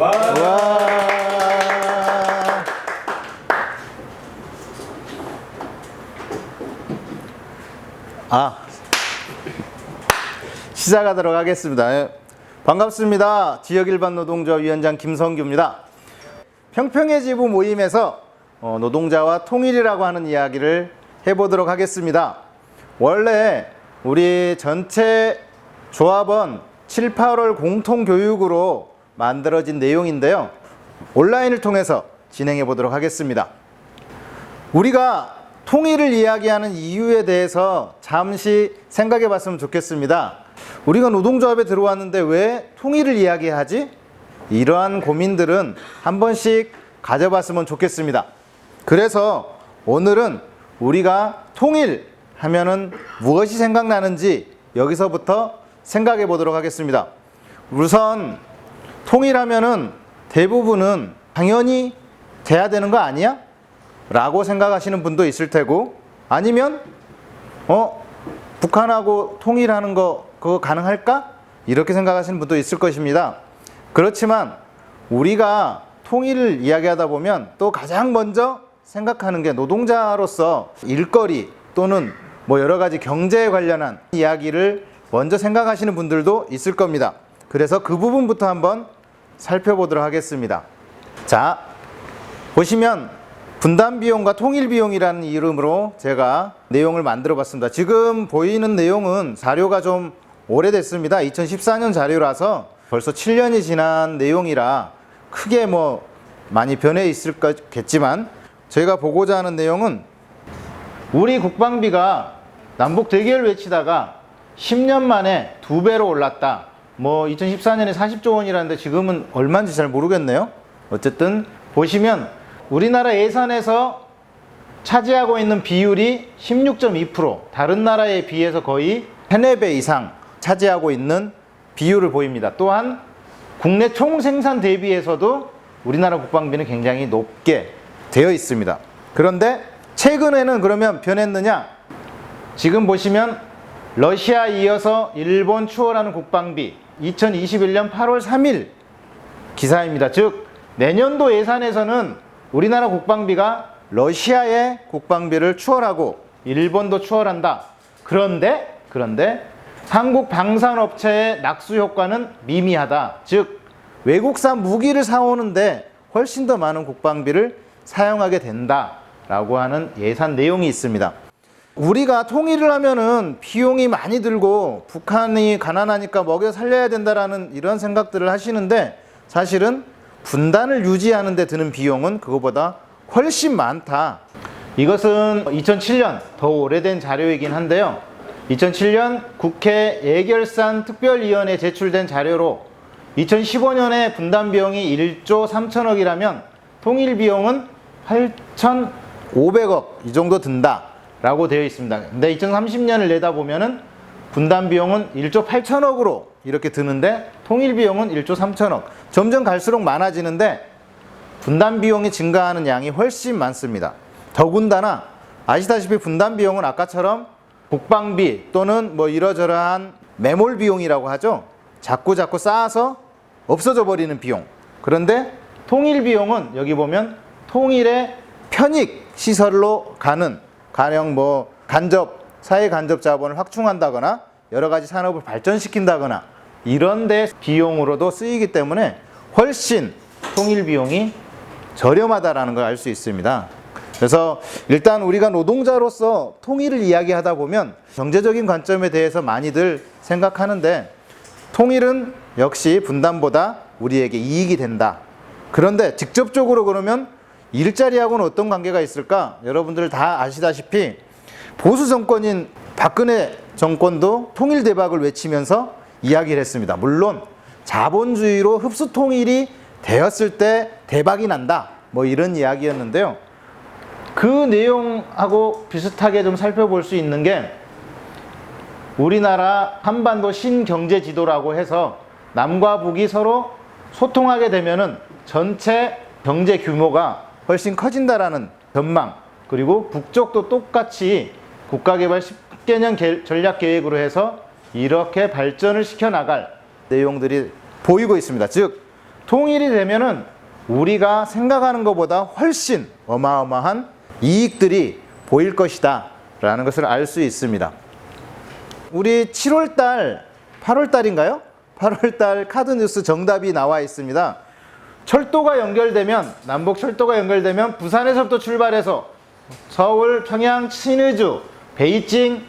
와. 시작하도록 하겠습니다. 반갑습니다. 지역일반노동조합 위원장 김성규입니다. 평평의 지부 모임에서 노동자와 통일이라고 하는 이야기를 해보도록 하겠습니다. 원래 우리 전체 조합원 7, 8월 공통교육으로 만들어진 내용인데요. 온라인을 통해서 진행해 보도록 하겠습니다. 우리가 통일을 이야기하는 이유에 대해서 잠시 생각해 봤으면 좋겠습니다. 우리가 노동조합에 들어왔는데 왜 통일을 이야기하지? 이러한 고민들은 한 번씩 가져봤으면 좋겠습니다. 그래서 오늘은 우리가 통일 하면은 무엇이 생각나는지 여기서부터 생각해 보도록 하겠습니다. 우선 통일하면은 대부분은 당연히 돼야 되는 거 아니야? 라고 생각하시는 분도 있을 테고, 아니면 북한하고 통일하는 거 그거 가능할까? 이렇게 생각하시는 분도 있을 것입니다. 그렇지만 우리가 통일을 이야기하다 보면 또 가장 먼저 생각하는 게 노동자로서 일거리 또는 뭐 여러 가지 경제에 관련한 이야기를 먼저 생각하시는 분들도 있을 겁니다. 그래서 그 부분부터 한번 살펴보도록 하겠습니다. 자, 보시면 분담비용과 통일비용이라는 이름으로 제가 내용을 만들어 봤습니다. 지금 보이는 내용은 자료가 좀 오래됐습니다. 2014년 자료라서 벌써 7년이 지난 내용이라 크게 뭐 많이 변해 있을 거겠지만, 제가 보고자 하는 내용은 우리 국방비가 남북 대결 외치다가 10년 만에 2배로 올랐다. 뭐 2014년에 40조 원이라는데 지금은 얼마인지 잘 모르겠네요. 어쨌든 보시면 우리나라 예산에서 차지하고 있는 비율이 16.2%, 다른 나라에 비해서 거의 3, 4배 이상 차지하고 있는 비율을 보입니다. 또한 국내 총생산 대비해서도 우리나라 국방비는 굉장히 높게 되어 있습니다. 그런데 최근에는 그러면 변했느냐? 지금 보시면 러시아 이어서 일본 추월하는 국방비 2021년 8월 3일 기사입니다. 즉 내년도 예산에서는 우리나라 국방비가 러시아의 국방비를 추월하고 일본도 추월한다. 그런데 한국 방산업체의 낙수 효과는 미미하다. 즉 외국산 무기를 사오는데 훨씬 더 많은 국방비를 사용하게 된다라고 하는 예산 내용이 있습니다. 우리가 통일을 하면은 비용이 많이 들고 북한이 가난하니까 먹여 살려야 된다라는 이런 생각들을 하시는데, 사실은 분단을 유지하는 데 드는 비용은 그거보다 훨씬 많다. 이것은 2007년 더 오래된 자료이긴 한데요. 2007년 국회 예결산 특별위원회에 제출된 자료로 2015년에 분담 비용이 1조 3천억이라면 통일 비용은 8,500억 이 정도 든다 라고 되어 있습니다. 근데 2030년을 내다보면은 분담 비용은 1조 8천억으로 이렇게 드는데 통일 비용은 1조 3천억. 점점 갈수록 많아지는데 분담 비용이 증가하는 양이 훨씬 많습니다. 더군다나 아시다시피 분담 비용은 아까처럼 국방비 또는 뭐 이러저러한 매몰 비용이라고 하죠. 자꾸 쌓아서 없어져 버리는 비용. 그런데 통일 비용은 여기 보면 통일의 편익 시설로 가는, 가령 뭐 사회 간접 자본을 확충한다거나 여러 가지 산업을 발전시킨다거나 이런 데 비용으로도 쓰이기 때문에 훨씬 통일 비용이 저렴하다라는 걸 알 수 있습니다. 그래서 일단 우리가 노동자로서 통일을 이야기하다 보면 경제적인 관점에 대해서 많이들 생각하는데, 통일은 역시 분담보다 우리에게 이익이 된다. 그런데 직접적으로 그러면 일자리하고는 어떤 관계가 있을까? 여러분들 다 아시다시피 보수 정권인 박근혜 정권도 통일 대박을 외치면서 이야기를 했습니다. 물론 자본주의로 흡수 통일이 되었을 때 대박이 난다, 뭐 이런 이야기였는데요. 그 내용하고 비슷하게 좀 살펴볼 수 있는 게 우리나라 한반도 신경제 지도라고 해서 남과 북이 서로 소통하게 되면은 전체 경제 규모가 훨씬 커진다라는 전망, 그리고 북쪽도 똑같이 국가개발 10개년 전략 계획으로 해서 이렇게 발전을 시켜 나갈 내용들이 보이고 있습니다. 즉 통일이 되면은 우리가 생각하는 것보다 훨씬 어마어마한 이익들이 보일 것이다 라는 것을 알 수 있습니다. 우리 7월달, 8월달인가요? 8월달 카드뉴스 정답이 나와 있습니다. 철도가 연결되면, 남북 철도가 연결되면 부산에서부터 출발해서 서울, 평양, 신의주, 베이징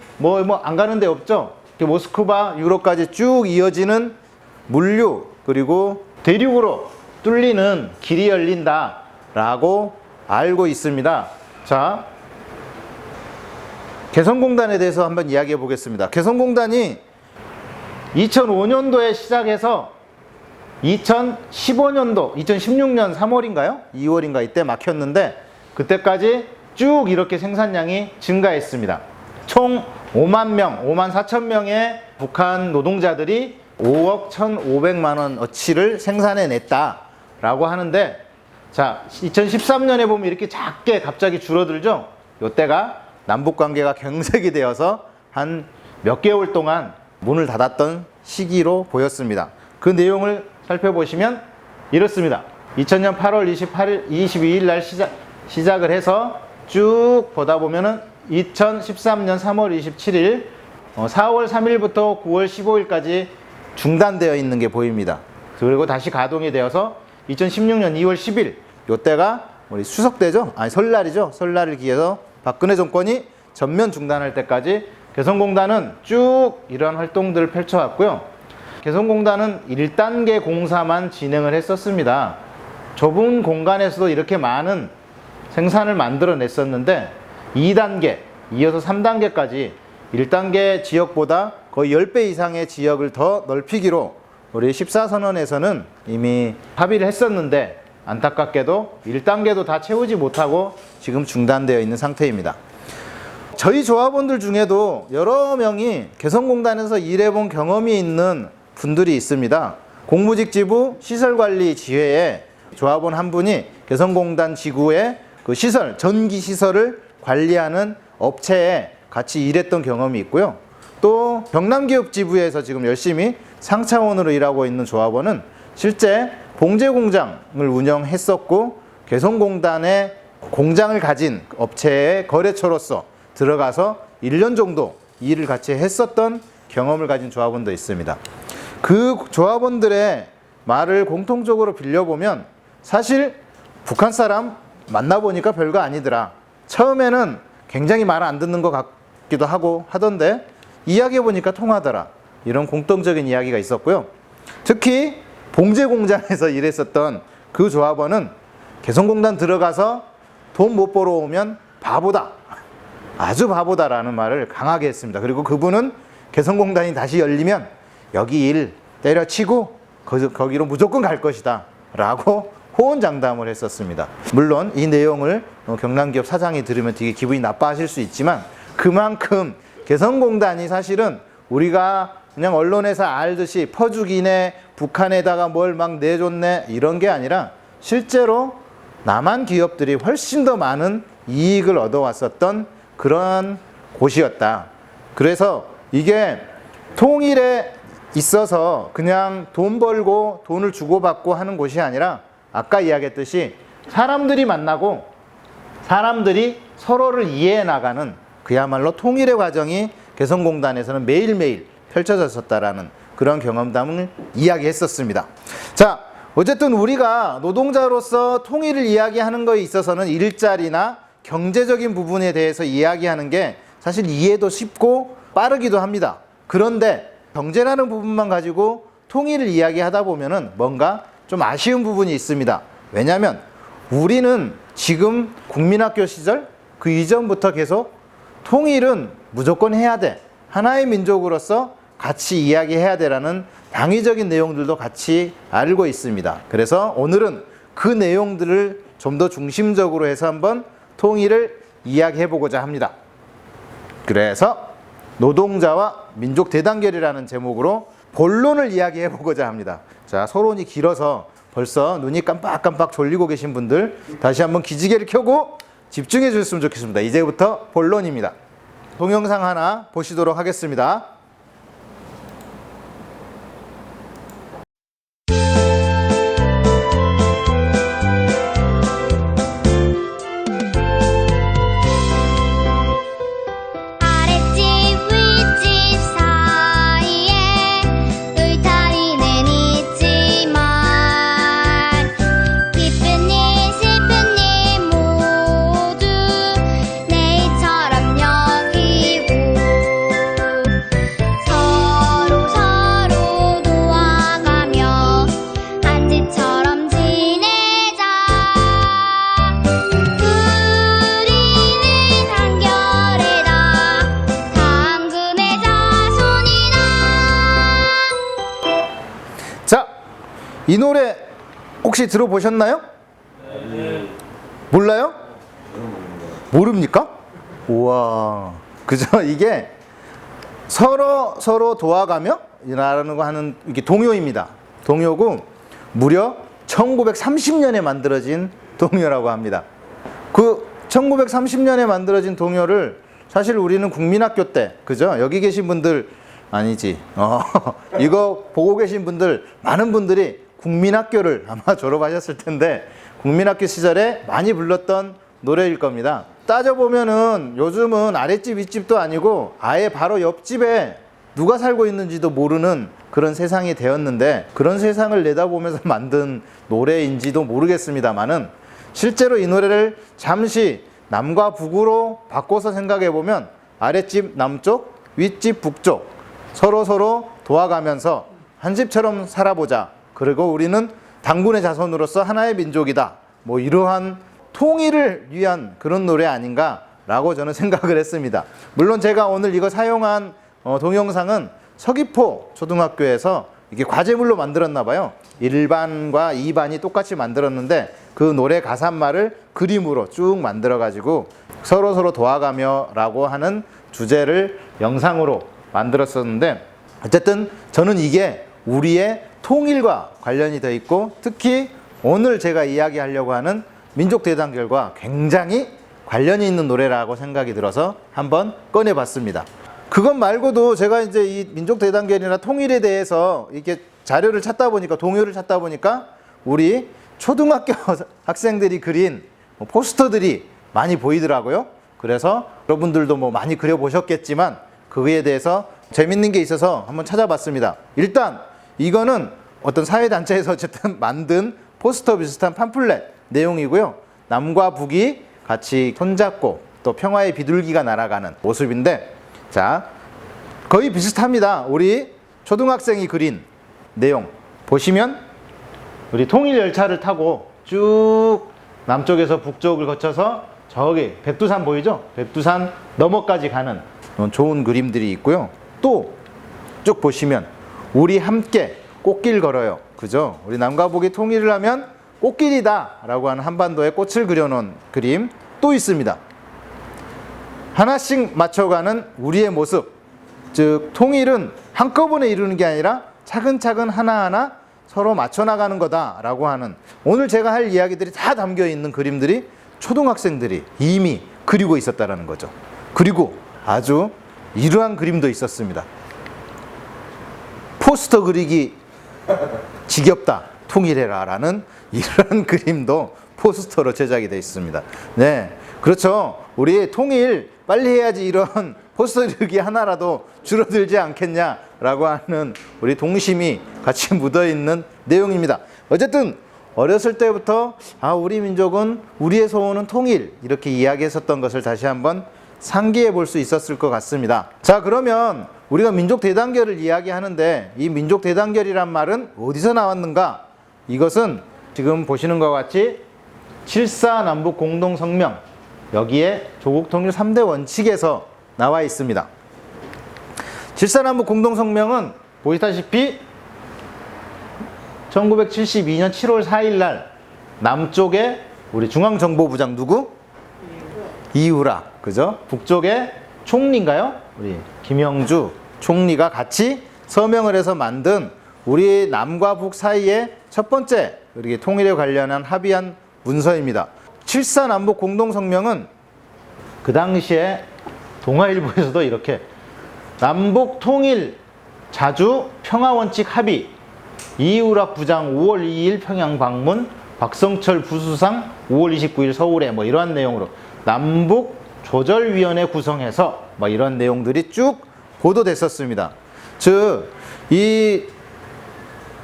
안 가는 데 없죠. 모스크바, 유럽까지 쭉 이어지는 물류 그리고 대륙으로 뚫리는 길이 열린다 라고 알고 있습니다. 자, 개성공단에 대해서 한번 이야기해 보겠습니다. 개성공단이 2005년도에 시작해서 2015년도, 2016년 3월인가요? 2월인가 이때 막혔는데 그때까지 쭉 이렇게 생산량이 증가했습니다. 총 5만 명, 5만 4천 명의 북한 노동자들이 5억 1,500만 원어치를 생산해냈다라고 하는데, 자, 2013년에 보면 이렇게 작게 갑자기 줄어들죠? 이때가 남북 관계가 경색이 되어서 한 몇 개월 동안 문을 닫았던 시기로 보였습니다. 그 내용을 살펴보시면 이렇습니다. 2000년 8월 22일 날 시작을 해서 쭉 보다 보면은 2013년 3월 27일, 4월 3일부터 9월 15일까지 중단되어 있는 게 보입니다. 그리고 다시 가동이 되어서 2016년 2월 10일, 이때가 우리 추석 때죠? 아니, 설날이죠? 설날을 기해서 박근혜 정권이 전면 중단할 때까지 개성공단은 쭉 이러한 활동들을 펼쳐왔고요. 개성공단은 1단계 공사만 진행을 했었습니다. 좁은 공간에서도 이렇게 많은 생산을 만들어냈었는데 2단계, 이어서 3단계까지 1단계 지역보다 거의 10배 이상의 지역을 더 넓히기로 우리 14선언에서는 이미 합의를 했었는데 안타깝게도 1단계도 다 채우지 못하고 지금 중단되어 있는 상태입니다. 저희 조합원들 중에도 여러 명이 개성공단에서 일해본 경험이 있는 분들이 있습니다. 공무직지부 시설관리 지회에 조합원 한 분이 개성공단 지구의 그 시설, 전기 시설을 관리하는 업체에 같이 일했던 경험이 있고요. 또 경남기업지부에서 지금 열심히 상차원으로 일하고 있는 조합원은 실제 봉제 공장을 운영했었고 개성공단의 공장을 가진 업체의 거래처로서 들어가서 1년 정도 일을 같이 했었던 경험을 가진 조합원도 있습니다. 그 조합원들의 말을 공통적으로 빌려보면 사실 북한 사람 만나보니까 별거 아니더라. 처음에는 굉장히 말 안 듣는 것 같기도 하고 하던데 이야기해보니까 통하더라. 이런 공통적인 이야기가 있었고요. 특히 봉제 공장에서 일했었던 그 조합원은 개성공단 들어가서 돈 못 벌어오면 바보다. 아주 바보다라는 말을 강하게 했습니다. 그리고 그분은 개성공단이 다시 열리면 여기 일 때려치고 거기로 무조건 갈 것이다 라고 호언장담을 했었습니다. 물론 이 내용을 경남기업 사장이 들으면 되게 기분이 나빠하실 수 있지만 그만큼 개성공단이 사실은 우리가 그냥 언론에서 알듯이 퍼주기네, 북한에다가 뭘 막 내줬네 이런 게 아니라 실제로 남한 기업들이 훨씬 더 많은 이익을 얻어왔었던 그런 곳이었다. 그래서 이게 통일에 있어서 그냥 돈 벌고 돈을 주고받고 하는 곳이 아니라 아까 이야기했듯이 사람들이 만나고 사람들이 서로를 이해해 나가는 그야말로 통일의 과정이 개성공단에서는 매일매일 펼쳐졌었다라는 그런 경험담을 이야기했었습니다. 자, 어쨌든 우리가 노동자로서 통일을 이야기하는 거에 있어서는 일자리나 경제적인 부분에 대해서 이야기하는 게 사실 이해도 쉽고 빠르기도 합니다. 그런데 경제라는 부분만 가지고 통일을 이야기하다 보면은 뭔가 좀 아쉬운 부분이 있습니다. 왜냐하면 우리는 지금 국민학교 시절 그 이전부터 계속 통일은 무조건 해야 돼. 하나의 민족으로서 같이 이야기해야 되라는 당위적인 내용들도 같이 알고 있습니다. 그래서 오늘은 그 내용들을 좀 더 중심적으로 해서 한번 통일을 이야기해 보고자 합니다. 그래서 노동자와 민족 대단결이라는 제목으로 본론을 이야기해 보고자 합니다. 자, 서론이 길어서 벌써 눈이 깜빡깜빡 졸리고 계신 분들 다시 한번 기지개를 켜고 집중해 주셨으면 좋겠습니다. 이제부터 본론입니다. 동영상 하나 보시도록 하겠습니다. 이 노래 혹시 들어보셨나요? 몰라요? 모릅니까? 우와, 그죠? 이게 서로 도와가며 라는 거 하는 이게 동요입니다. 동요고 무려 1930년에 만들어진 동요라고 합니다. 그 1930년에 만들어진 동요를 사실 우리는 국민학교 때, 그죠? 여기 계신 분들 아니지. 이거 보고 계신 분들 많은 분들이 국민학교를 아마 졸업하셨을 텐데 국민학교 시절에 많이 불렀던 노래일 겁니다. 따져보면은 요즘은 아랫집 윗집도 아니고 아예 바로 옆집에 누가 살고 있는지도 모르는 그런 세상이 되었는데 그런 세상을 내다보면서 만든 노래인지도 모르겠습니다만은 실제로 이 노래를 잠시 남과 북으로 바꿔서 생각해보면 아랫집 남쪽, 윗집 북쪽 서로 도와가면서 한 집처럼 살아보자. 그리고 우리는 당군의 자손으로서 하나의 민족이다. 뭐 이러한 통일을 위한 그런 노래 아닌가라고 저는 생각을 했습니다. 물론 제가 오늘 이거 사용한 동영상은 서귀포 초등학교에서 이게 과제물로 만들었나 봐요. 1반과 2반이 똑같이 만들었는데 그 노래 가사말을 그림으로 쭉 만들어 가지고 서로 도와가며 라고 하는 주제를 영상으로 만들었었는데 어쨌든 저는 이게 우리의 통일과 관련이 되어 있고 특히 오늘 제가 이야기하려고 하는 민족대단결과 굉장히 관련이 있는 노래라고 생각이 들어서 한번 꺼내봤습니다. 그것 말고도 제가 이제 이 민족대단결이나 통일에 대해서 이렇게 자료를 찾다 보니까 동요를 찾다 보니까 우리 초등학교 학생들이 그린 포스터들이 많이 보이더라고요. 그래서 여러분들도 뭐 많이 그려보셨겠지만 그거에 대해서 재밌는 게 있어서 한번 찾아봤습니다. 일단 이거는 어떤 사회단체에서 어쨌든 만든 포스터 비슷한 팜플렛 내용이고요. 남과 북이 같이 손잡고 또 평화의 비둘기가 날아가는 모습인데 자, 거의 비슷합니다. 우리 초등학생이 그린 내용 보시면 우리 통일 열차를 타고 쭉 남쪽에서 북쪽을 거쳐서 저기 백두산 보이죠? 백두산 너머까지 가는 좋은 그림들이 있고요. 또 쭉 보시면 우리 함께 꽃길 걸어요. 그죠? 우리 남과 북이 통일을 하면 꽃길이다 라고 하는 한반도에 꽃을 그려놓은 그림 또 있습니다. 하나씩 맞춰가는 우리의 모습, 즉 통일은 한꺼번에 이루는 게 아니라 차근차근 하나하나 서로 맞춰나가는 거다라고 하는 오늘 제가 할 이야기들이 다 담겨있는 그림들이 초등학생들이 이미 그리고 있었다는 거죠. 그리고 아주 이러한 그림도 있었습니다. 포스터 그리기 지겹다 통일해라 라는 이런 그림도 포스터로 제작이 되어 있습니다. 네, 그렇죠. 우리 통일 빨리 해야지 이런 포스터 그리기 하나라도 줄어들지 않겠냐라고 하는 우리 동심이 같이 묻어있는 내용입니다. 어쨌든 어렸을 때부터 우리 민족은 우리의 소원은 통일 이렇게 이야기했었던 것을 다시 한번 상기해 볼 수 있었을 것 같습니다. 자, 그러면 우리가 민족대단결을 이야기하는데 이 민족대단결이란 말은 어디서 나왔는가? 이것은 지금 보시는 것과 같이 7.4 남북 공동성명 여기에 조국통일 3대 원칙에서 나와 있습니다. 7.4 남북 공동성명은 보시다시피 1972년 7월 4일 날 남쪽에 우리 중앙정보부장 누구? 이우락, 그죠? 북쪽에 총리인가요? 우리 김영주 총리가 같이 서명을 해서 만든 우리 남과 북 사이의 첫 번째 우리 통일에 관련한 합의한 문서입니다. 7.4 남북 공동성명은 그 당시에 동아일보에서도 이렇게 남북 통일 자주 평화원칙 합의 이우락 부장 5월 2일 평양 방문 박성철 부수상 5월 29일 서울에 뭐 이러한 내용으로 남북 조절위원회 구성해서 뭐 이런 내용들이 쭉 보도됐었습니다. 즉, 이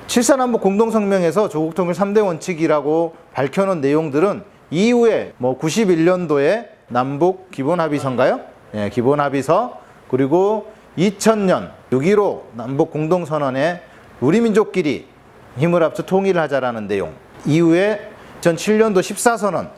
7.4 남북 공동성명에서 조국통일 3대 원칙이라고 밝혀놓은 내용들은 이후에 뭐 91년도에 남북 기본합의서인가요? 예, 기본합의서 그리고 2000년 6.15 남북 공동선언에 우리 민족끼리 힘을 합쳐 통일을 하자라는 내용 이후에 2007년도 14선언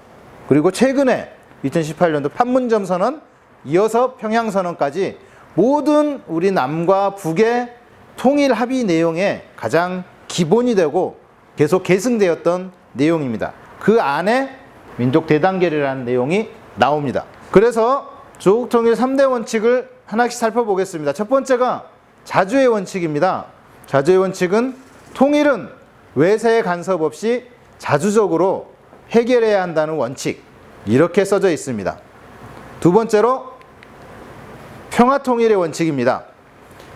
그리고 최근에 2018년도 판문점 선언 이어서 평양선언까지 모든 우리 남과 북의 통일 합의 내용에 가장 기본이 되고 계속 계승되었던 내용입니다. 그 안에 민족 대단결이라는 내용이 나옵니다. 그래서 조국 통일 3대 원칙을 하나씩 살펴보겠습니다. 첫 번째가 자주의 원칙입니다. 자주의 원칙은 통일은 외세의 간섭 없이 자주적으로 해결해야 한다는 원칙, 이렇게 써져 있습니다. 두 번째로 평화통일의 원칙입니다.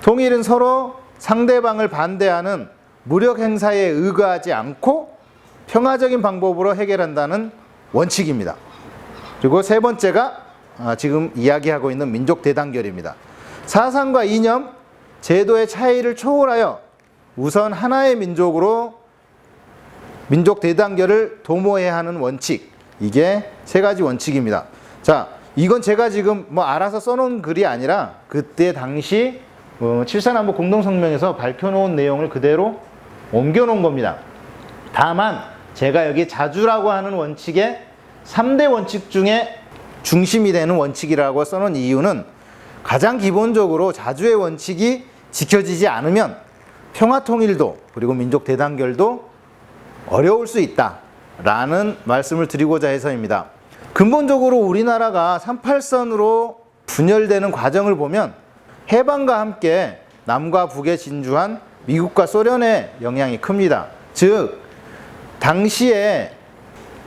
통일은 서로 상대방을 반대하는 무력 행사에 의거하지 않고 평화적인 방법으로 해결한다는 원칙입니다. 그리고 세 번째가 지금 이야기하고 있는 민족 대단결입니다. 사상과 이념, 제도의 차이를 초월하여 우선 하나의 민족으로 민족 대단결을 도모해야 하는 원칙, 이게 세 가지 원칙입니다. 자, 이건 제가 지금 알아서 써놓은 글이 아니라 그때 당시 7.4남북 공동성명에서 밝혀놓은 내용을 그대로 옮겨놓은 겁니다. 다만 제가 여기 자주라고 하는 원칙의 3대 원칙 중에 중심이 되는 원칙이라고 써놓은 이유는 가장 기본적으로 자주의 원칙이 지켜지지 않으면 평화통일도 그리고 민족 대단결도 어려울 수 있다라는 말씀을 드리고자 해서입니다. 근본적으로 우리나라가 38선으로 분열되는 과정을 보면 해방과 함께 남과 북에 진주한 미국과 소련의 영향이 큽니다. 즉 당시에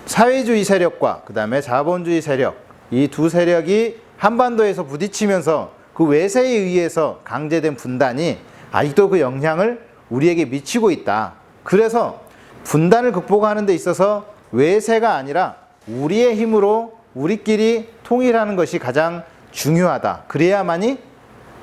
사회주의 세력과 그 다음에 자본주의 세력, 이 두 세력이 한반도에서 부딪히면서 그 외세에 의해서 강제된 분단이 아직도 그 영향을 우리에게 미치고 있다. 그래서 분단을 극복하는 데 있어서 외세가 아니라 우리의 힘으로 우리끼리 통일하는 것이 가장 중요하다. 그래야만이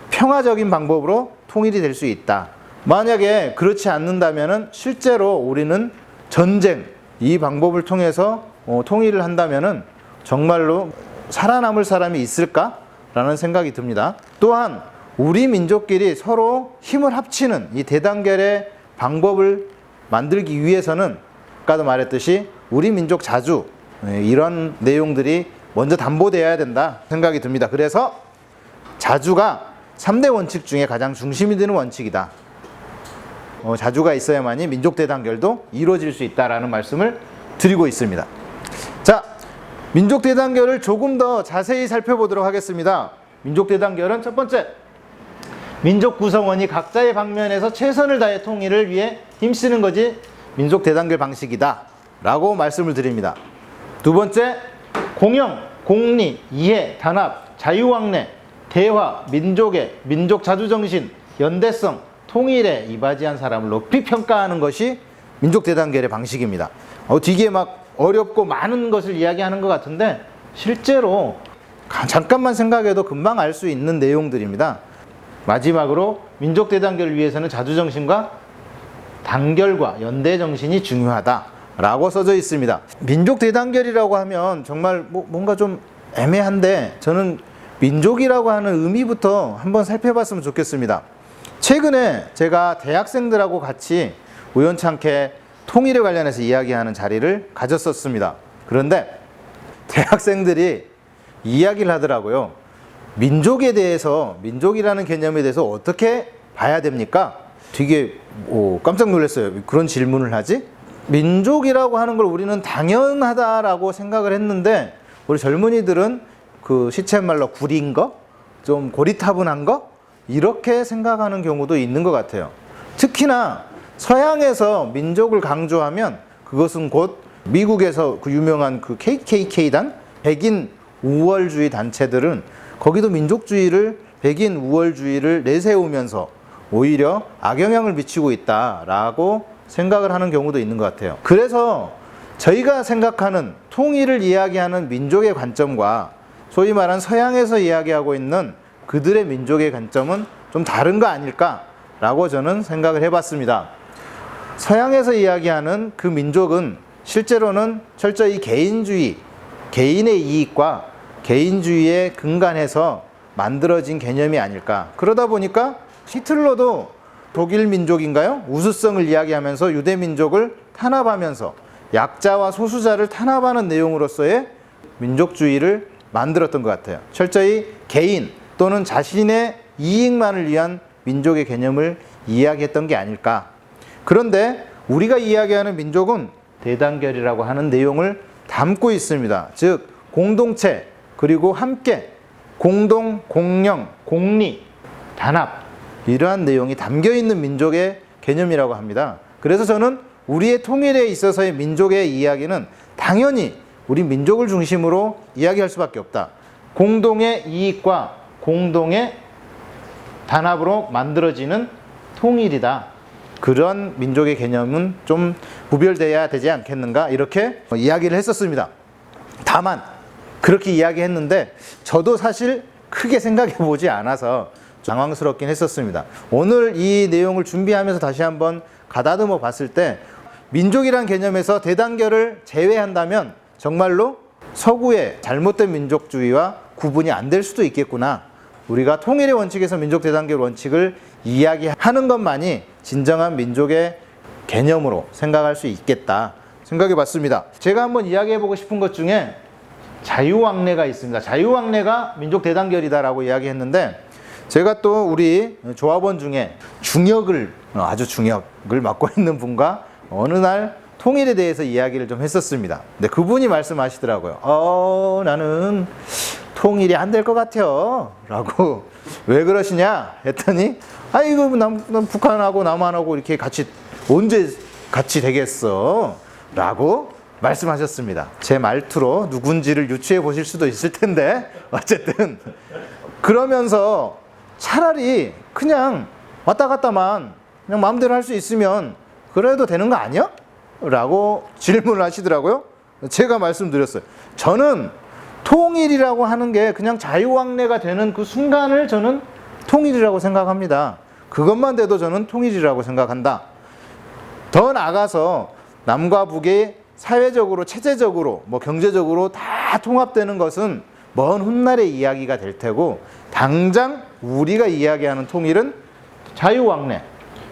평화적인 방법으로 통일이 될 수 있다. 만약에 그렇지 않는다면 실제로 우리는 전쟁, 이 방법을 통해서 통일을 한다면 정말로 살아남을 사람이 있을까라는 생각이 듭니다. 또한 우리 민족끼리 서로 힘을 합치는 이 대단결의 방법을 만들기 위해서는 아까도 말했듯이 우리 민족 자주, 이런 내용들이 먼저 담보되어야 된다 생각이 듭니다. 그래서 자주가 3대 원칙 중에 가장 중심이 되는 원칙이다. 자주가 있어야만이 민족 대단결도 이루어질 수 있다라는 말씀을 드리고 있습니다. 자, 민족 대단결을 조금 더 자세히 살펴보도록 하겠습니다. 민족 대단결은 첫 번째, 민족 구성원이 각자의 방면에서 최선을 다해 통일을 위해 힘쓰는 것이 민족 대단결 방식이다 라고 말씀을 드립니다. 두 번째, 공영, 공리, 이해, 단합, 자유왕래, 대화, 민족애, 민족 자주정신, 연대성, 통일에 이바지한 사람을 높이 평가하는 것이 민족 대단결의 방식입니다. 되게 막 어렵고 많은 것을 이야기하는 것 같은데 실제로 잠깐만 생각해도 금방 알 수 있는 내용들입니다. 마지막으로 민족 대단결을 위해서는 자주정신과 단결과 연대정신이 중요하다라고 써져 있습니다. 민족 대단결이라고 하면 정말 뭔가 좀 애매한데 저는 민족이라고 하는 의미부터 한번 살펴봤으면 좋겠습니다. 최근에 제가 대학생들하고 같이 우연찮게 통일에 관련해서 이야기하는 자리를 가졌었습니다. 그런데 대학생들이 이야기를 하더라고요. 민족에 대해서, 민족이라는 개념에 대해서 어떻게 봐야 됩니까? 되게 깜짝 놀랐어요. 그런 질문을 하지? 민족이라고 하는 걸 우리는 당연하다라고 생각을 했는데 우리 젊은이들은 그 시쳇말로 구린 거? 좀 고리타분한 거? 이렇게 생각하는 경우도 있는 것 같아요. 특히나 서양에서 민족을 강조하면 그것은 곧 미국에서 그 유명한 그 KKK단, 백인 우월주의 단체들은 거기도 민족주의를, 백인 우월주의를 내세우면서 오히려 악영향을 미치고 있다라고 생각을 하는 경우도 있는 것 같아요. 그래서 저희가 생각하는 통일을 이야기하는 민족의 관점과 소위 말한 서양에서 이야기하고 있는 그들의 민족의 관점은 좀 다른 거 아닐까라고 저는 생각을 해봤습니다. 서양에서 이야기하는 그 민족은 실제로는 철저히 개인주의, 개인의 이익과 개인주의에 근간해서 만들어진 개념이 아닐까. 그러다 보니까 히틀러도 독일 민족인가요? 우수성을 이야기하면서 유대 민족을 탄압하면서 약자와 소수자를 탄압하는 내용으로서의 민족주의를 만들었던 것 같아요. 철저히 개인 또는 자신의 이익만을 위한 민족의 개념을 이야기했던 게 아닐까. 그런데 우리가 이야기하는 민족은 대단결이라고 하는 내용을 담고 있습니다. 즉 공동체, 그리고 함께, 공동, 공령, 공리, 단합, 이러한 내용이 담겨있는 민족의 개념이라고 합니다. 그래서 저는 우리의 통일에 있어서의 민족의 이야기는 당연히 우리 민족을 중심으로 이야기할 수밖에 없다. 공동의 이익과 공동의 단합으로 만들어지는 통일이다. 그런 민족의 개념은 좀 구별돼야 되지 않겠는가, 이렇게 이야기를 했었습니다. 다만 그렇게 이야기했는데 저도 사실 크게 생각해 보지 않아서 당황스럽긴 했었습니다. 오늘 이 내용을 준비하면서 다시 한번 가다듬어 봤을 때 민족이란 개념에서 대단결을 제외한다면 정말로 서구의 잘못된 민족주의와 구분이 안 될 수도 있겠구나. 우리가 통일의 원칙에서 민족 대단결 원칙을 이야기하는 것만이 진정한 민족의 개념으로 생각할 수 있겠다 생각해 봤습니다. 제가 한번 이야기해 보고 싶은 것 중에 자유왕래가 있습니다. 자유왕래가 민족 대단결이다라고 이야기했는데, 제가 또 우리 조합원 중에 아주 중역을 맡고 있는 분과 어느 날 통일에 대해서 이야기를 좀 했었습니다. 근데 그분이 말씀하시더라고요. 나는 통일이 안 될 것 같아요 라고. 왜 그러시냐 했더니, 이거 난 북한하고 남한하고 이렇게 같이 언제 같이 되겠어 라고 말씀하셨습니다. 제 말투로 누군지를 유추해 보실 수도 있을 텐데, 어쨌든 그러면서 차라리 그냥 왔다 갔다만 그냥 마음대로 할 수 있으면 그래도 되는 거 아니야? 라고 질문을 하시더라고요. 제가 말씀드렸어요. 저는 통일이라고 하는 게 그냥 자유왕래가 되는 그 순간을 저는 통일이라고 생각합니다. 그것만 돼도 저는 통일이라고 생각한다. 더 나아가서 남과 북이 사회적으로, 체제적으로, 경제적으로 다 통합되는 것은 먼 훗날의 이야기가 될 테고, 당장 우리가 이야기하는 통일은 자유왕래,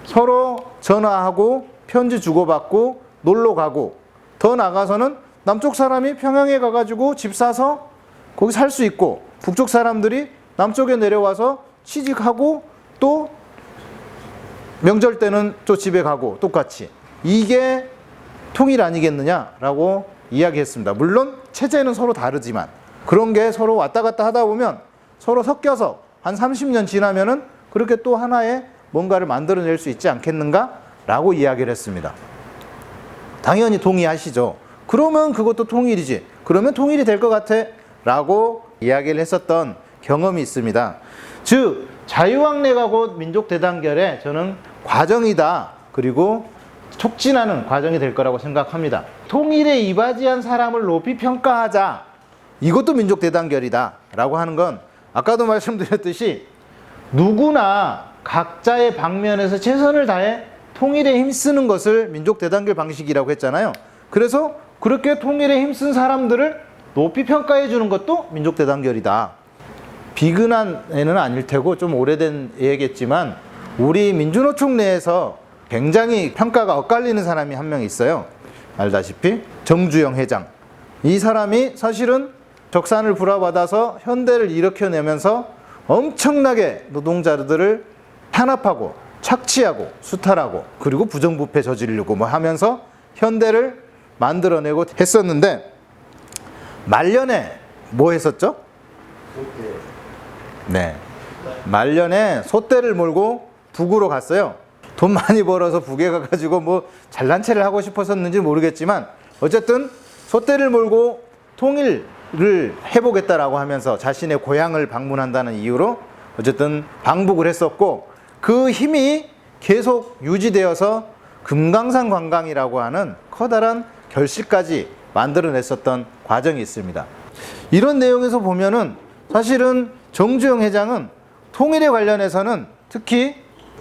서로 전화하고 편지 주고받고 놀러 가고, 더 나아가서는 남쪽 사람이 평양에 가가지고 집 사서 거기 살 수 있고, 북쪽 사람들이 남쪽에 내려와서 취직하고 또 명절 때는 또 집에 가고 똑같이, 이게 통일 아니겠느냐라고 이야기했습니다. 물론 체제는 서로 다르지만 그런 게 서로 왔다 갔다 하다 보면 서로 섞여서 한 30년 지나면은 그렇게 또 하나의 뭔가를 만들어낼 수 있지 않겠는가라고 이야기를 했습니다. 당연히 동의하시죠. 그러면 그것도 통일이지. 그러면 통일이 될 것 같아 라고 이야기를 했었던 경험이 있습니다. 즉 자유왕래가 곧 민족 대단결의 저는 과정이다. 그리고 촉진하는 과정이 될 거라고 생각합니다. 통일에 이바지한 사람을 높이 평가하자. 이것도 민족 대단결이다 라고 하는 건 아까도 말씀드렸듯이 누구나 각자의 방면에서 최선을 다해 통일에 힘쓰는 것을 민족 대단결 방식이라고 했잖아요. 그래서 그렇게 통일에 힘쓴 사람들을 높이 평가해 주는 것도 민족 대단결이다. 비근한 애는 아닐 테고 좀 오래된 애겠지만 우리 민주노총 내에서 굉장히 평가가 엇갈리는 사람이 한 명 있어요. 알다시피 정주영 회장. 이 사람이 사실은 적산을 불화받아서 현대를 일으켜내면서 엄청나게 노동자들을 탄압하고 착취하고 수탈하고 그리고 부정부패 저지르고 하면서 현대를 만들어내고 했었는데, 말년에 뭐 했었죠? 네, 말년에 소떼를 몰고 북으로 갔어요. 돈 많이 벌어서 북에 가가지고 잘난 체를 하고 싶었었는지 모르겠지만 어쨌든 소떼를 몰고 통일을 해보겠다라고 하면서 자신의 고향을 방문한다는 이유로 어쨌든 방북을 했었고, 그 힘이 계속 유지되어서 금강산 관광이라고 하는 커다란 결실까지 만들어냈었던 과정이 있습니다. 이런 내용에서 보면은 사실은 정주영 회장은 통일에 관련해서는 특히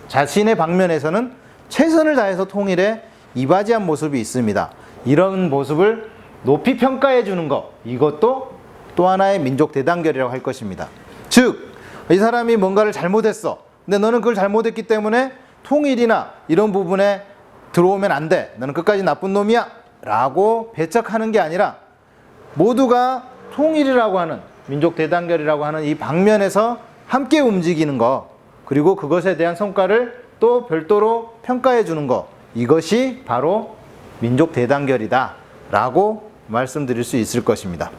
자신의 방면에서는 최선을 다해서 통일에 이바지한 모습이 있습니다. 이런 모습을 높이 평가해 주는 것, 이것도 또 하나의 민족 대단결이라고 할 것입니다. 즉, 이 사람이 뭔가를 잘못했어. 근데 너는 그걸 잘못했기 때문에 통일이나 이런 부분에 들어오면 안 돼. 너는 끝까지 나쁜 놈이야. 라고 배척하는 게 아니라 모두가 통일이라고 하는, 민족 대단결이라고 하는 이 방면에서 함께 움직이는 것, 그리고 그것에 대한 성과를 또 별도로 평가해 주는 것, 이것이 바로 민족 대단결이다 라고 말씀드릴 수 있을 것입니다.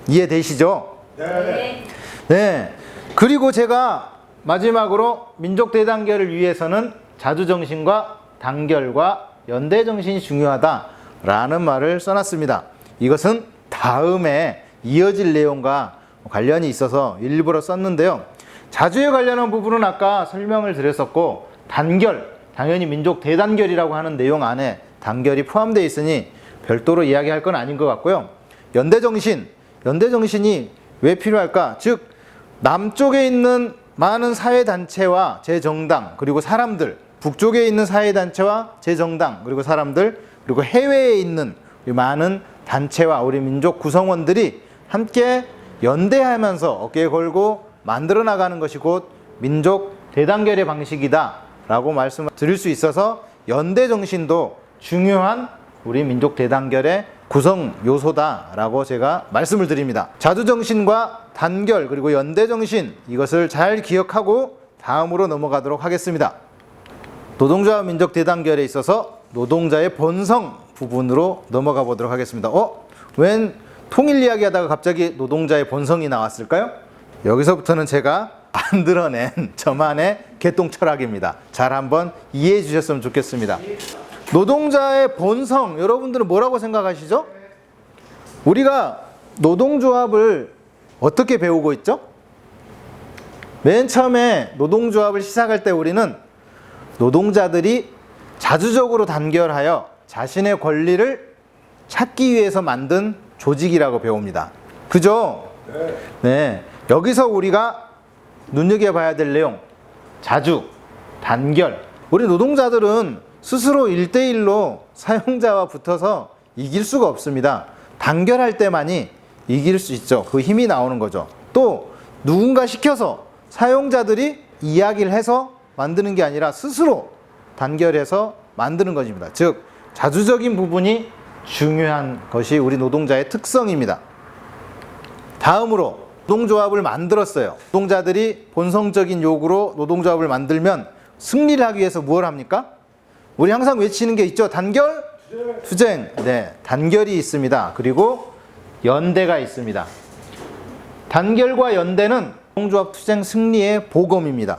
이해되시죠? 네. 네. 그리고 제가 마지막으로 민족 대단결을 위해서는 자주정신과 단결과 연대정신이 중요하다라는 말을 써놨습니다. 이것은 다음에 이어질 내용과 관련이 있어서 일부러 썼는데요. 자주에 관련한 부분은 아까 설명을 드렸었고, 단결, 당연히 민족 대단결이라고 하는 내용 안에 단결이 포함되어 있으니 별도로 이야기할 건 아닌 것 같고요. 연대정신, 연대정신이 왜 필요할까? 즉 남쪽에 있는 많은 사회단체와 제정당 그리고 사람들, 북쪽에 있는 사회단체와 제정당 그리고 사람들, 그리고 해외에 있는 많은 단체와 우리 민족 구성원들이 함께 연대하면서 어깨에 걸고 만들어 나가는 것이 곧 민족 대단결의 방식이다 라고 말씀을 드릴 수 있어서 연대정신도 중요한 우리 민족 대단결의 구성 요소다 라고 제가 말씀을 드립니다. 자주정신과 단결 그리고 연대정신, 이것을 잘 기억하고 다음으로 넘어가도록 하겠습니다. 노동자와 민족 대단결에 있어서 노동자의 본성 부분으로 넘어가 보도록 하겠습니다. 웬 통일 이야기하다가 갑자기 노동자의 본성이 나왔을까요? 여기서부터는 제가 만들어낸 저만의 개똥 철학입니다. 잘 한번 이해해 주셨으면 좋겠습니다. 노동자의 본성, 여러분들은 뭐라고 생각하시죠? 우리가 노동조합을 어떻게 배우고 있죠? 맨 처음에 노동조합을 시작할 때 우리는 노동자들이 자주적으로 단결하여 자신의 권리를 찾기 위해서 만든 조직이라고 배웁니다. 그죠? 네. 여기서 우리가 눈여겨봐야 될 내용, 자주, 단결. 우리 노동자들은 스스로 1대1로 사용자와 붙어서 이길 수가 없습니다. 단결할 때만이 이길 수 있죠. 그 힘이 나오는 거죠. 또 누군가 시켜서 사용자들이 이야기를 해서 만드는 게 아니라 스스로 단결해서 만드는 것입니다. 즉 자주적인 부분이 중요한 것이 우리 노동자의 특성입니다. 다음으로 노동조합을 만들었어요. 노동자들이 본성적인 요구로 노동조합을 만들면 승리를 하기 위해서 뭘 합니까? 우리 항상 외치는 게 있죠. 단결, 투쟁. 네, 단결이 있습니다. 그리고 연대가 있습니다. 단결과 연대는 노동조합 투쟁 승리의 보검입니다.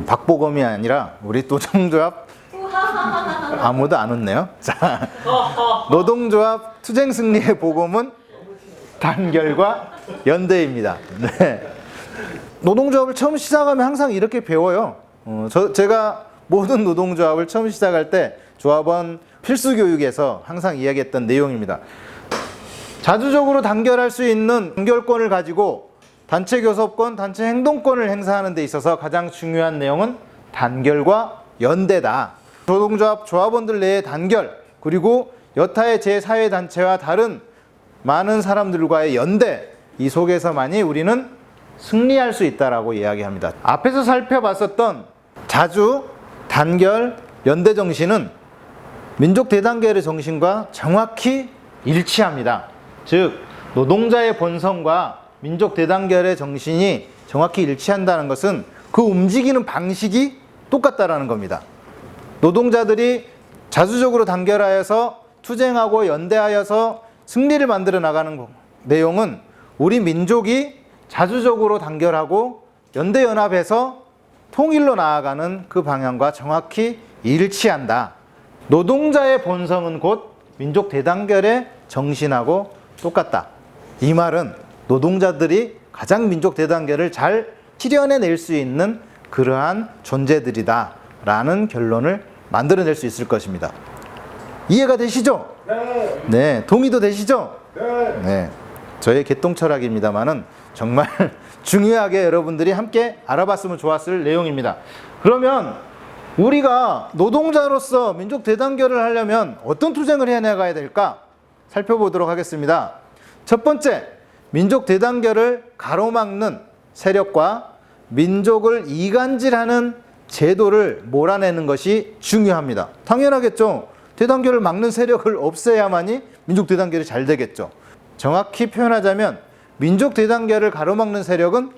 박보검이 아니라 우리 노동조합 아무도 안 웃네요. 자, 노동조합 투쟁 승리의 보검은 단결과 연대입니다. 네. 노동조합을 처음 시작하면 항상 이렇게 배워요. 제가 모든 노동조합을 처음 시작할 때 조합원 필수 교육에서 항상 이야기했던 내용입니다. 자주적으로 단결할 수 있는 단결권을 가지고 단체 교섭권, 단체 행동권을 행사하는 데 있어서 가장 중요한 내용은 단결과 연대다. 노동조합 조합원들 내의 단결, 그리고 여타의 제사회단체와 다른 많은 사람들과의 연대, 이 속에서만이 우리는 승리할 수 있다라고 이야기합니다. 앞에서 살펴봤었던 자주, 단결, 연대 정신은 민족 대단결의 정신과 정확히 일치합니다. 즉 노동자의 본성과 민족 대단결의 정신이 정확히 일치한다는 것은 그 움직이는 방식이 똑같다라는 겁니다. 노동자들이 자주적으로 단결하여서 투쟁하고 연대하여서 승리를 만들어 나가는 내용은 우리 민족이 자주적으로 단결하고 연대연합해서 통일로 나아가는 그 방향과 정확히 일치한다. 노동자의 본성은 곧 민족 대단결의 정신하고 똑같다. 이 말은 노동자들이 가장 민족 대단결을 잘 실현해낼 수 있는 그러한 존재들이다 라는 결론을 만들어낼 수 있을 것입니다. 이해가 되시죠? 네. 네, 동의도 되시죠? 네. 네, 저의 개똥철학입니다만은 정말 중요하게 여러분들이 함께 알아봤으면 좋았을 내용입니다. 그러면 우리가 노동자로서 민족 대단결을 하려면 어떤 투쟁을 해나가야 될까 살펴보도록 하겠습니다. 첫 번째, 민족 대단결을 가로막는 세력과 민족을 이간질하는 제도를 몰아내는 것이 중요합니다. 당연하겠죠. 대단결을 막는 세력을 없애야만이 민족 대단결이 잘 되겠죠. 정확히 표현하자면 민족 대단결을 가로막는 세력은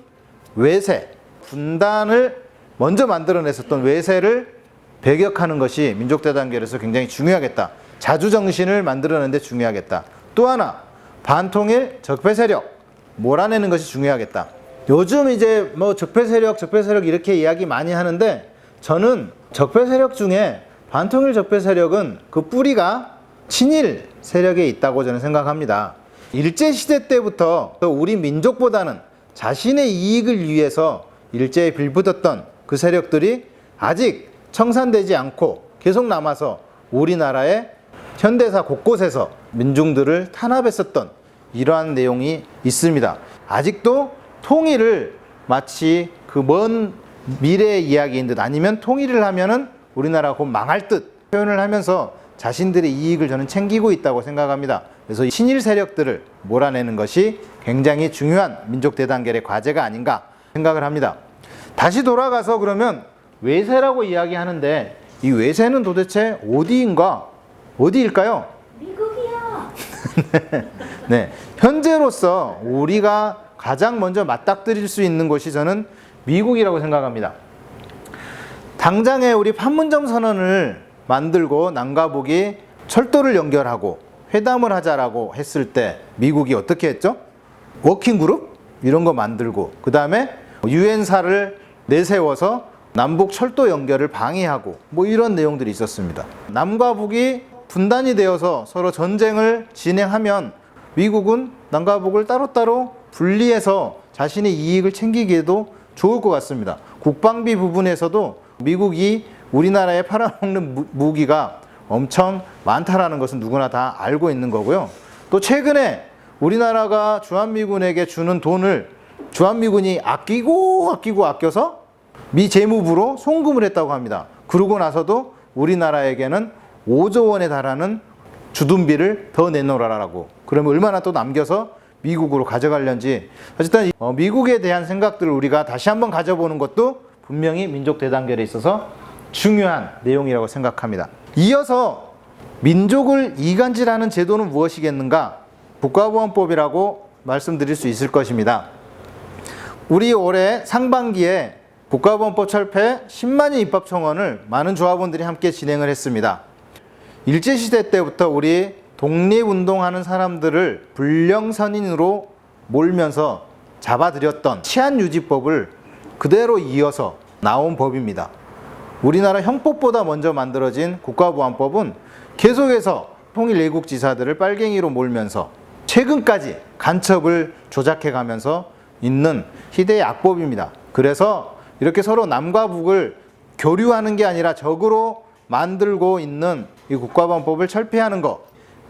외세, 분단을 먼저 만들어냈었던 외세를 배격하는 것이 민족대단결에서 굉장히 중요하겠다. 자주정신을 만들어내는 데 중요하겠다. 또 하나, 반통일 적폐세력 몰아내는 것이 중요하겠다. 요즘 이제 뭐 적폐세력 이렇게 이야기 많이 하는데, 저는 적폐세력 중에 반통일 적폐세력은 그 뿌리가 친일 세력에 있다고 저는 생각합니다. 일제시대 때부터 우리 민족보다는 자신의 이익을 위해서 일제에 빌붙었던 그 세력들이 아직 청산되지 않고 계속 남아서 우리나라의 현대사 곳곳에서 민중들을 탄압했었던 이러한 내용이 있습니다. 아직도 통일을 마치 그 먼 미래의 이야기인 듯, 아니면 통일을 하면은 우리나라가 곧 망할 듯 표현을 하면서 자신들의 이익을 저는 챙기고 있다고 생각합니다. 그래서 이 친일 세력들을 몰아내는 것이 굉장히 중요한 민족대단결의 과제가 아닌가 생각을 합니다. 다시 돌아가서 그러면 외세라고 이야기하는데, 이 외세는 도대체 어디일까요? 미국이요. 네, 현재로서 우리가 가장 먼저 맞닥뜨릴 수 있는 곳이 저는 미국이라고 생각합니다. 당장에 우리 판문점 선언을 만들고 남과 북이 철도를 연결하고 회담을 하자라고 했을 때 미국이 어떻게 했죠? 워킹그룹 이런 거 만들고, 그 다음에 유엔사를 내세워서 남북 철도 연결을 방해하고 뭐 이런 내용들이 있었습니다. 남과 북이 분단이 되어서 서로 전쟁을 진행하면 미국은 남과 북을 따로따로 분리해서 자신의 이익을 챙기기에도 좋을 것 같습니다. 국방비 부분에서도 미국이 우리나라에 팔아먹는 무기가 엄청 많다라는 것은 누구나 다 알고 있는 거고요. 또 최근에 우리나라가 주한미군에게 주는 돈을 주한미군이 아껴서 미 재무부로 송금을 했다고 합니다. 그러고 나서도 우리나라에게는 5조 원에 달하는 주둔비를 더 내놓으라고. 그러면 얼마나 또 남겨서 미국으로 가져가려는지, 어쨌든 미국에 대한 생각들을 우리가 다시 한번 가져보는 것도 분명히 민족대단결에 있어서 중요한 내용이라고 생각합니다. 이어서 민족을 이간질하는 제도는 무엇이겠는가? 국가보안법이라고 말씀드릴 수 있을 것입니다. 우리 올해 상반기에 국가보안법 철폐 10만년 입법 청원을 많은 조합원들이 함께 진행을 했습니다. 일제시대 때부터 우리 독립운동하는 사람들을 불령선인으로 몰면서 잡아들였던 치안유지법을 그대로 이어서 나온 법입니다. 우리나라 형법보다 먼저 만들어진 국가보안법은 계속해서 통일일국지사들을 빨갱이로 몰면서 최근까지 간첩을 조작해가면서 있는 희대의 악법입니다. 그래서 이렇게 서로 남과 북을 교류하는 게 아니라 적으로 만들고 있는 이 국가보안법을 철폐하는 것,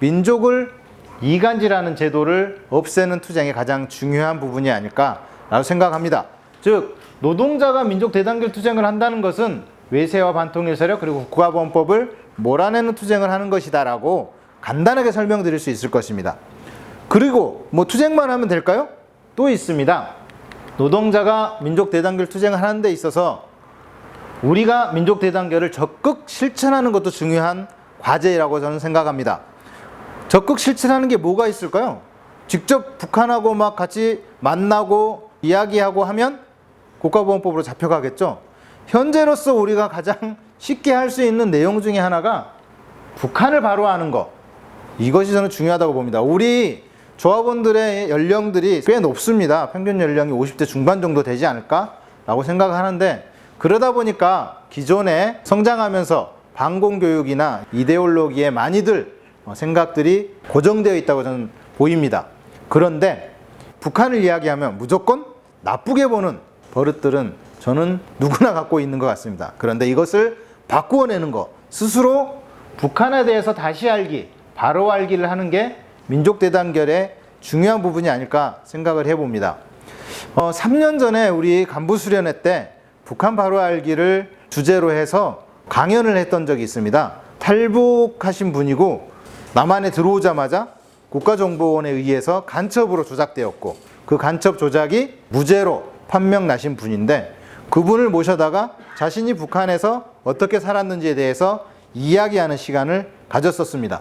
민족을 이간질하는 제도를 없애는 투쟁의 가장 중요한 부분이 아닐까라고 생각합니다. 즉, 노동자가 민족 대단결 투쟁을 한다는 것은 외세와 반통일 세력 그리고 국가보안법을 몰아내는 투쟁을 하는 것이다라고 간단하게 설명드릴 수 있을 것입니다. 그리고 뭐 투쟁만 하면 될까요? 또 있습니다. 노동자가 민족 대단결 투쟁을 하는 데 있어서 우리가 민족 대단결을 적극 실천하는 것도 중요한 과제라고 저는 생각합니다. 적극 실천하는 게 뭐가 있을까요? 직접 북한하고 막 같이 만나고 이야기하고 하면 국가보안법으로 잡혀가겠죠. 현재로서 우리가 가장 쉽게 할 수 있는 내용 중에 하나가 북한을 바로하는 것, 이것이 저는 중요하다고 봅니다. 우리 조합원들의 연령들이 꽤 높습니다. 평균 연령이 50대 중반 정도 되지 않을까라고 생각하는데, 그러다 보니까 기존에 성장하면서 반공교육이나 이데올로기에 많이들 생각들이 고정되어 있다고 저는 보입니다. 그런데 북한을 이야기하면 무조건 나쁘게 보는 버릇들은 저는 누구나 갖고 있는 것 같습니다. 그런데 이것을 바꾸어내는 것, 스스로 북한에 대해서 다시 알기, 바로 알기를 하는 게 민족대단결의 중요한 부분이 아닐까 생각을 해봅니다. 3년 전에 우리 간부수련회 때 북한 바로 알기를 주제로 해서 강연을 했던 적이 있습니다. 탈북하신 분이고 남한에 들어오자마자 국가정보원에 의해서 간첩으로 조작되었고 그 간첩 조작이 무죄로 판명 나신 분인데, 그분을 모셔다가 자신이 북한에서 어떻게 살았는지에 대해서 이야기하는 시간을 가졌었습니다.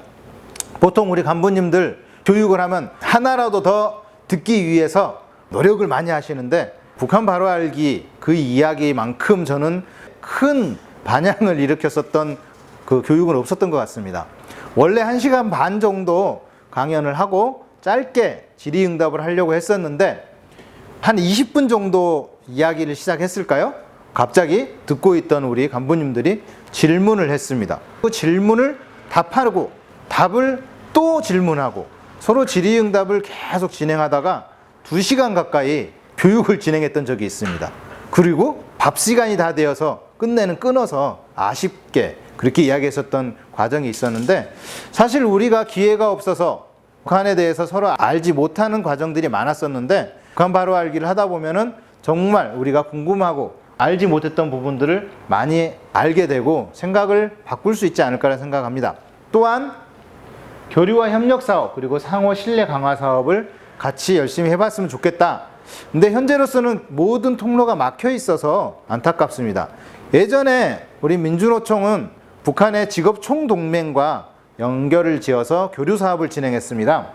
보통 우리 간부님들 교육을 하면 하나라도 더 듣기 위해서 노력을 많이 하시는데, 북한 바로 알기 그 이야기만큼 저는 큰 반향을 일으켰었던 그 교육은 없었던 것 같습니다. 원래 1시간 반 정도 강연을 하고 짧게 질의응답을 하려고 했었는데 한 20분 정도 이야기를 시작했을까요? 갑자기 듣고 있던 우리 간부님들이 질문을 했습니다. 그 질문을 답하고 답을 또 질문하고 서로 질의응답을 계속 진행하다가 2시간 가까이 교육을 진행했던 적이 있습니다. 그리고 밥 시간이 다 되어서 끝내는 끊어서 아쉽게 그렇게 이야기했었던 과정이 있었는데, 사실 우리가 기회가 없어서 북한에 대해서 서로 알지 못하는 과정들이 많았었는데, 북한 바로 알기를 하다 보면은 정말 우리가 궁금하고 알지 못했던 부분들을 많이 알게 되고 생각을 바꿀 수 있지 않을까라는 생각합니다. 또한 교류와 협력 사업 그리고 상호 신뢰 강화 사업을 같이 열심히 해봤으면 좋겠다. 근데 현재로서는 모든 통로가 막혀 있어서 안타깝습니다. 예전에 우리 민주노총은 북한의 직업총동맹과 연결을 지어서 교류 사업을 진행했습니다.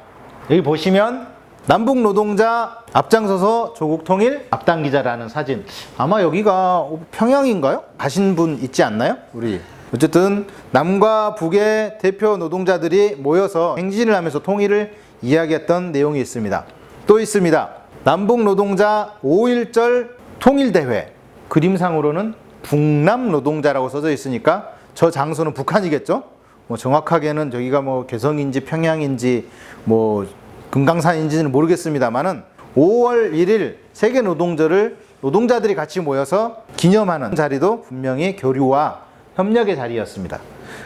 여기 보시면 남북 노동자 앞장서서 조국 통일 앞당기자라는 사진, 아마 여기가 평양인가요? 가신 분 있지 않나요? 우리 어쨌든 남과 북의 대표 노동자들이 모여서 행진을 하면서 통일을 이야기했던 내용이 있습니다. 또 있습니다. 남북 노동자 5.1절 통일대회, 그림상으로는 북남 노동자라고 써져 있으니까 저 장소는 북한이겠죠? 뭐 정확하게는 저기가 뭐 개성인지 평양인지 뭐 금강산인지는 모르겠습니다만은 5월 1일 세계 노동절을 노동자들이 같이 모여서 기념하는 자리도 분명히 교류와 협력의 자리였습니다.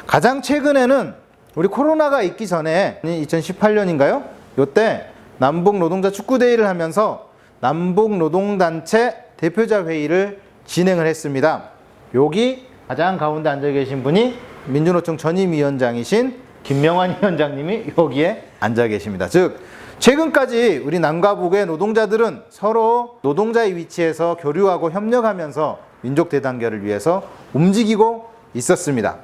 가장 최근에는 우리 코로나가 있기 전에 2018년인가요? 이때 남북 노동자 축구대회를 하면서 남북 노동단체 대표자 회의를 진행을 했습니다. 여기 가장 가운데 앉아 계신 분이 민주노총 전임위원장이신 김명환 위원장님이 여기에 앉아 계십니다. 즉 최근까지 우리 남과 북의 노동자들은 서로 노동자의 위치에서 교류하고 협력하면서 민족 대단결을 위해서 움직이고 있었습니다.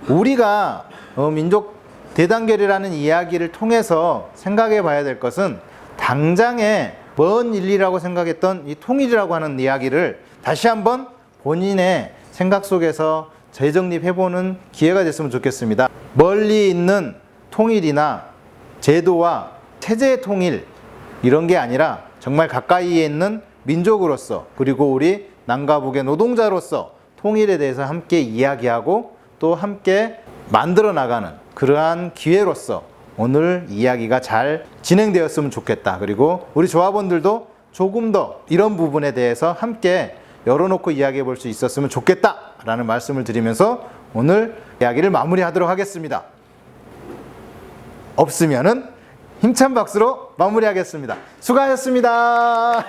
우리가 민족 대단결이라는 이야기를 통해서 생각해 봐야 될 것은 당장의 먼 일이라고 생각했던 이 통일이라고 하는 이야기를 다시 한번 본인의 생각 속에서 재정립해보는 기회가 됐으면 좋겠습니다. 멀리 있는 통일이나 제도와 체제의 통일 이런 게 아니라 정말 가까이에 있는 민족으로서 그리고 우리 남과 북의 노동자로서 통일에 대해서 함께 이야기하고 또 함께 만들어 나가는 그러한 기회로서 오늘 이야기가 잘 진행되었으면 좋겠다. 그리고 우리 조합원들도 조금 더 이런 부분에 대해서 함께 열어놓고 이야기해 볼 수 있었으면 좋겠다 라는 말씀을 드리면서 오늘 이야기를 마무리하도록 하겠습니다. 없으면은 힘찬 박수로 마무리하겠습니다. 수고하셨습니다.